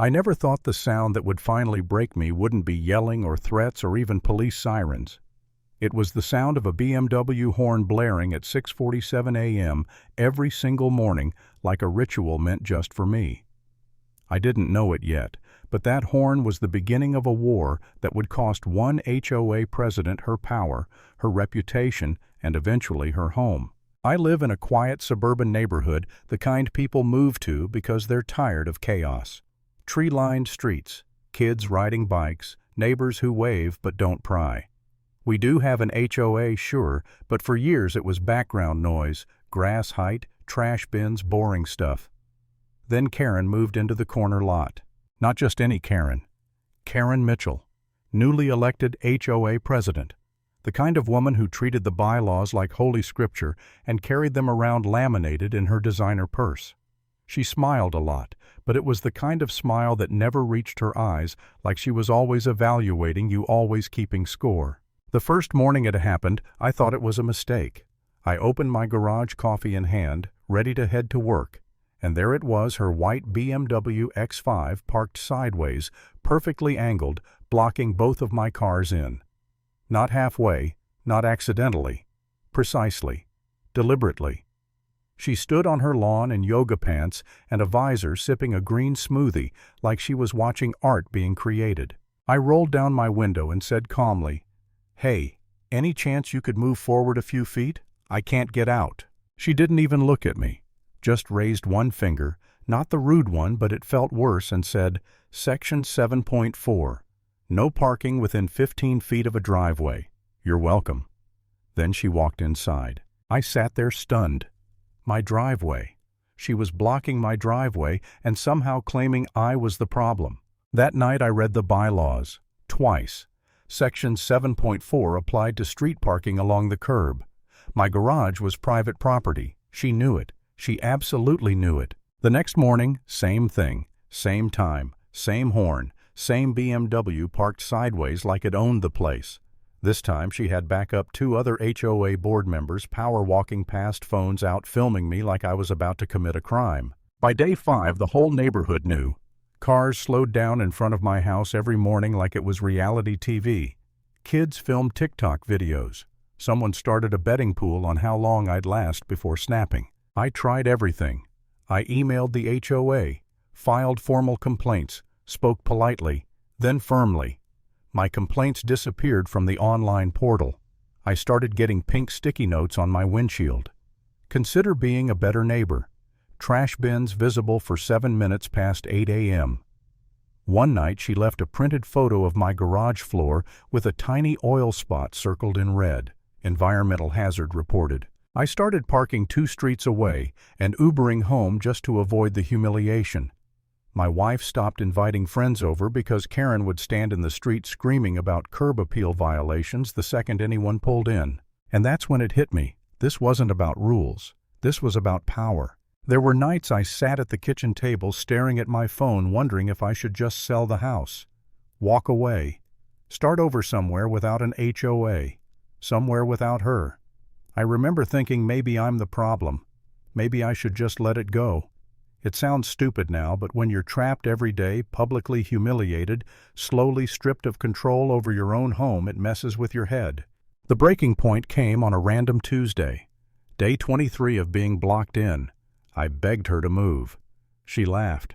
I never thought the sound that would finally break me wouldn't be yelling or threats or even police sirens. It was the sound of a BMW horn blaring at 6:47 a.m. every single morning, like a ritual meant just for me. I didn't know it yet, but that horn was the beginning of a war that would cost one HOA president her power, her reputation, and eventually her home. I live in a quiet suburban neighborhood, the kind people move to because they're tired of chaos. Tree-lined streets, kids riding bikes, neighbors who wave but don't pry. We do have an HOA, sure, but for years it was background noise, grass height, trash bins, boring stuff. Then Karen moved into the corner lot. Not just any Karen. Karen Mitchell, newly elected HOA president. The kind of woman who treated the bylaws like holy scripture and carried them around laminated in her designer purse. She smiled a lot, but it was the kind of smile that never reached her eyes, like she was always evaluating you, always keeping score. The first morning it happened, I thought it was a mistake. I opened my garage, coffee in hand, ready to head to work. And there it was, her white BMW X5 parked sideways, perfectly angled, blocking both of my cars in. Not halfway, not accidentally. Precisely. Deliberately. She stood on her lawn in yoga pants and a visor, sipping a green smoothie like she was watching art being created. I rolled down my window and said calmly, "Hey, any chance you could move forward a few feet? I can't get out." She didn't even look at me, just raised one finger, not the rude one, but it felt worse, and said, "Section 7.4. No parking within 15 feet of a driveway. You're welcome." Then she walked inside. I sat there stunned. My driveway. She was blocking my driveway and somehow claiming I was the problem. That night I read the bylaws. Twice. Section 7.4 applied to street parking along the curb. My garage was private property. She knew it. She absolutely knew it. The next morning, same thing. Same time. Same horn. Same BMW parked sideways like it owned the place. This time she had backup 2 other HOA board members power walking past, phones out, filming me like I was about to commit a crime. By day 5, the whole neighborhood knew. Cars slowed down in front of my house every morning like it was reality TV. Kids filmed TikTok videos. Someone started a betting pool on how long I'd last before snapping. I tried everything. I emailed the HOA, filed formal complaints, spoke politely, then firmly. My complaints disappeared from the online portal. I started getting pink sticky notes on my windshield. Consider being a better neighbor. Trash bins visible for 7 minutes past 8 a.m. One night she left a printed photo of my garage floor with a tiny oil spot circled in red. Environmental hazard reported. I started parking 2 streets away and Ubering home just to avoid the humiliation. My wife stopped inviting friends over because Karen would stand in the street screaming about curb appeal violations the second anyone pulled in. And that's when it hit me. This wasn't about rules. This was about power. There were nights I sat at the kitchen table staring at my phone, wondering if I should just sell the house. Walk away. Start over somewhere without an HOA. Somewhere without her. I remember thinking maybe I'm the problem. Maybe I should just let it go. It sounds stupid now, but when you're trapped every day, publicly humiliated, slowly stripped of control over your own home, it messes with your head. The breaking point came on a random Tuesday. Day 23 of being blocked in. I begged her to move. She laughed.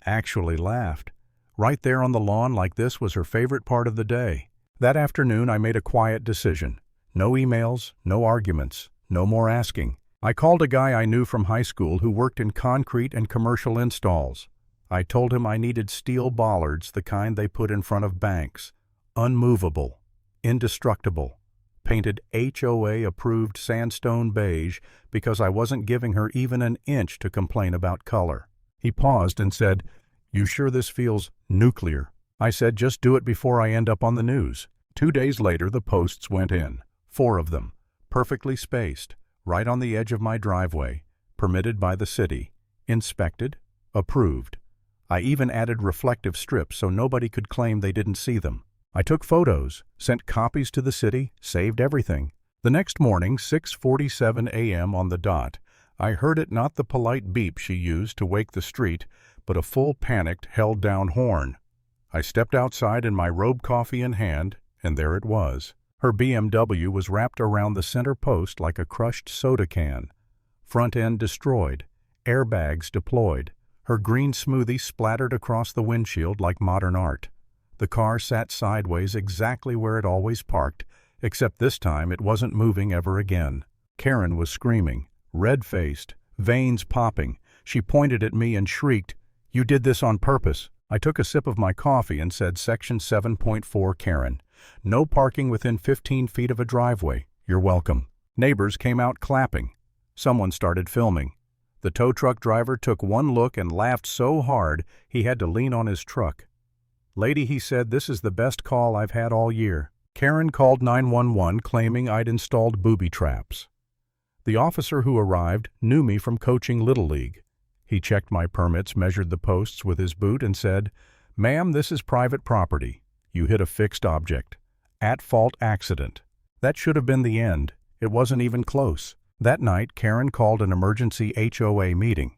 Actually laughed. Right there on the lawn, like this was her favorite part of the day. That afternoon I made a quiet decision. No emails, no arguments, no more asking. I called a guy I knew from high school who worked in concrete and commercial installs. I told him I needed steel bollards, the kind they put in front of banks. Unmovable. Indestructible. Painted HOA-approved sandstone beige because I wasn't giving her even an inch to complain about color. He paused and said, "You sure this feels nuclear?" I said, "Just do it before I end up on the news." 2 days later, the posts went in. 4 of them. Perfectly spaced. Right on the edge of my driveway, permitted by the city, inspected, approved. I even added reflective strips so nobody could claim they didn't see them. I took photos, sent copies to the city, saved everything. The next morning, 6:47 a.m. on the dot, I heard it, not the polite beep she used to wake the street, but a full panicked, held-down horn. I stepped outside in my robe, coffee in hand, and there it was. Her BMW was wrapped around the center post like a crushed soda can. Front end destroyed, airbags deployed. Her green smoothie splattered across the windshield like modern art. The car sat sideways exactly where it always parked, except this time it wasn't moving ever again. Karen was screaming, red-faced, veins popping. She pointed at me and shrieked, "You did this on purpose." I took a sip of my coffee and said, "Section 7.4, Karen. No parking within 15 feet of a driveway. You're welcome." Neighbors came out clapping. Someone started filming. The tow truck driver took one look and laughed so hard he had to lean on his truck. "Lady," he said, "this is the best call I've had all year." Karen called 911 claiming I'd installed booby traps. The officer who arrived knew me from coaching Little League. He checked my permits, measured the posts with his boot, and said, "Ma'am, this is private property. You hit a fixed object. At-fault accident." That should have been the end. It wasn't even close. That night, Karen called an emergency HOA meeting.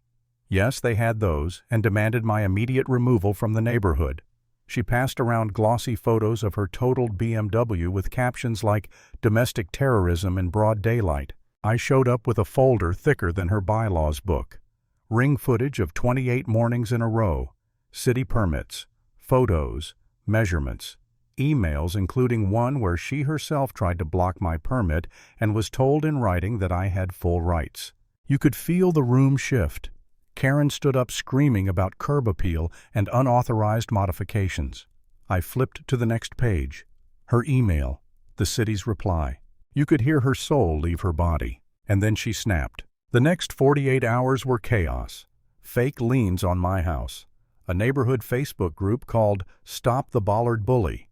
Yes, they had those, and demanded my immediate removal from the neighborhood. She passed around glossy photos of her totaled BMW with captions like "domestic terrorism in broad daylight." I showed up with a folder thicker than her bylaws book. Ring footage of 28 mornings in a row, city permits, photos, measurements, emails including one where she herself tried to block my permit and was told in writing that I had full rights. You could feel the room shift. Karen stood up screaming about curb appeal and unauthorized modifications. I flipped to the next page. Her email, the city's reply. You could hear her soul leave her body. And then she snapped. The next 48 hours were chaos. Fake liens on my house. A neighborhood Facebook group called Stop the Bollard Bully.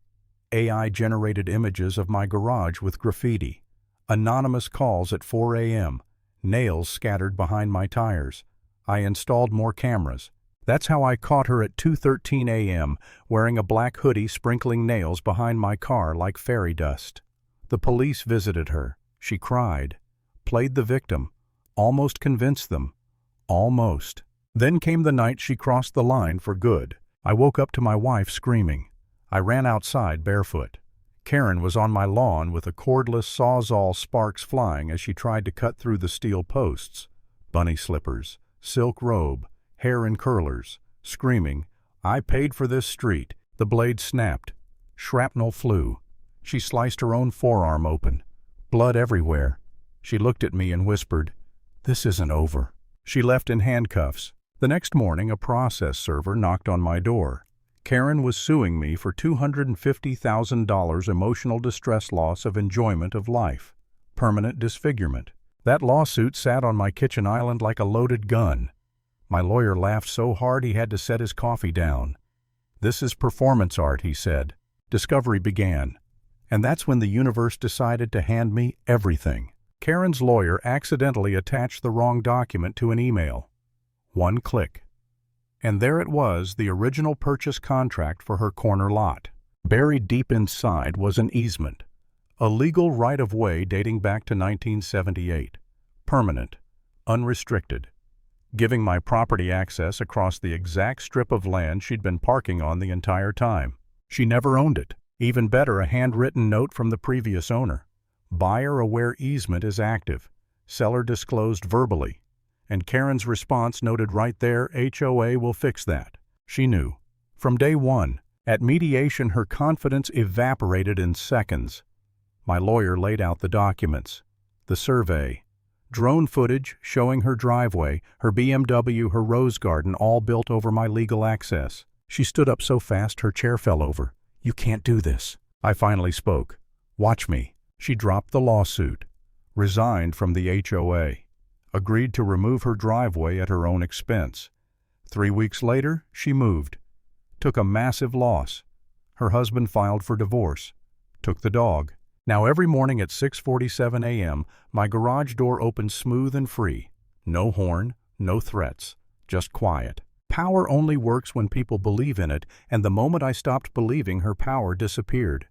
AI-generated images of my garage with graffiti. Anonymous calls at 4 a.m. Nails scattered behind my tires. I installed more cameras. That's how I caught her at 2:13 a.m., wearing a black hoodie sprinkling nails behind my car like fairy dust. The police visited her. She cried. Played the victim. Almost convinced them. Almost. Then came the night she crossed the line for good. I woke up to my wife screaming. I ran outside barefoot. Karen was on my lawn with a cordless sawzall, sparks flying as she tried to cut through the steel posts. Bunny slippers, silk robe, hair in curlers, screaming, "I paid for this street." The blade snapped. Shrapnel flew. She sliced her own forearm open. Blood everywhere. She looked at me and whispered, "This isn't over." She left in handcuffs. The next morning, a process server knocked on my door. Karen was suing me for $250,000 emotional distress, loss of enjoyment of life, permanent disfigurement. That lawsuit sat on my kitchen island like a loaded gun. My lawyer laughed so hard he had to set his coffee down. "This is performance art," he said. Discovery began. And that's when the universe decided to hand me everything. Karen's lawyer accidentally attached the wrong document to an email. One click. And there it was, the original purchase contract for her corner lot. Buried deep inside was an easement. A legal right-of-way dating back to 1978. Permanent. Unrestricted. Giving my property access across the exact strip of land she'd been parking on the entire time. She never owned it. Even better, a handwritten note from the previous owner. Buyer aware easement is active. Seller disclosed verbally. And Karen's response noted right there, HOA will fix that. She knew. From day one. At mediation, her confidence evaporated in seconds. My lawyer laid out the documents. The survey. Drone footage showing her driveway, her BMW, her rose garden, all built over my legal access. She stood up so fast her chair fell over. "You can't do this." I finally spoke. "Watch me." She dropped the lawsuit. Resigned from the HOA. Agreed to remove her driveway at her own expense. 3 weeks later, she moved. Took a massive loss. Her husband filed for divorce. Took the dog. Now every morning at 6:47 a.m., my garage door opens smooth and free. No horn, no threats, just quiet. Power only works when people believe in it, and the moment I stopped believing, her power disappeared.